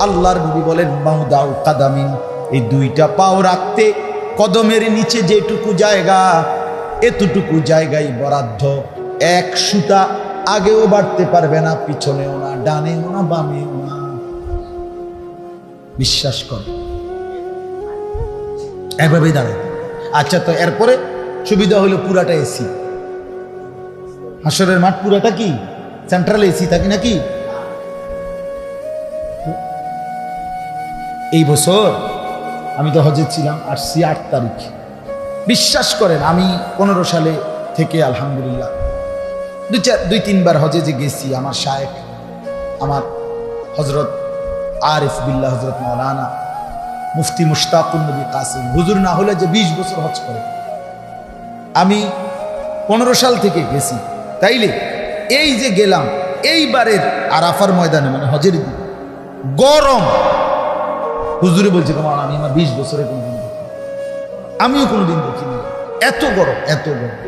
আল্লাহর নবী বলেন মাউদাউ কাদামিন, এই দুইটা পাও রাখতে কদমের নিচে যেটুকু জায়গা, এতটুকু জায়গায় বরাদ্দ। এক সুতা আগেও বাড়তে পারবে না, পিছনেও না, ডানেও না, বামেও না। বিশ্বাস কর, এভাবেই দাঁড়ায়। আচ্ছা, তো এরপরে সুবিধা হলো পুরাটা এসি। হাসরের মাঠ পুরাটা কি সেন্ট্রাল এসি থাকি নাকি? এই বছর আমি তো হজে ছিলাম, আসছি 8 তারিখ। বিশ্বাস করেন আমি 15 সালে থেকে আলহামদুলিল্লাহ 2-3 বার হজে যে গেছি। আমার শায়েখ, আমার হজরত আরিফ বিল্লাহ, হজরত মাওলানা মুফতি মুশতাকুন নবী কাসিম হুজুর না হলে যে 20 বছর হজ করে, আমি 15 সাল থেকে গেছি। তাইলে এই যে গেলাম এইবারের আরাফার ময়দানে, মানে হজের দিন গরম, হুজুরে বলছে আমি আমার 20 বছরে কোনোদিন দেখিনি, আমিও কোনোদিন দেখিনি, এত গরম, এত গরম।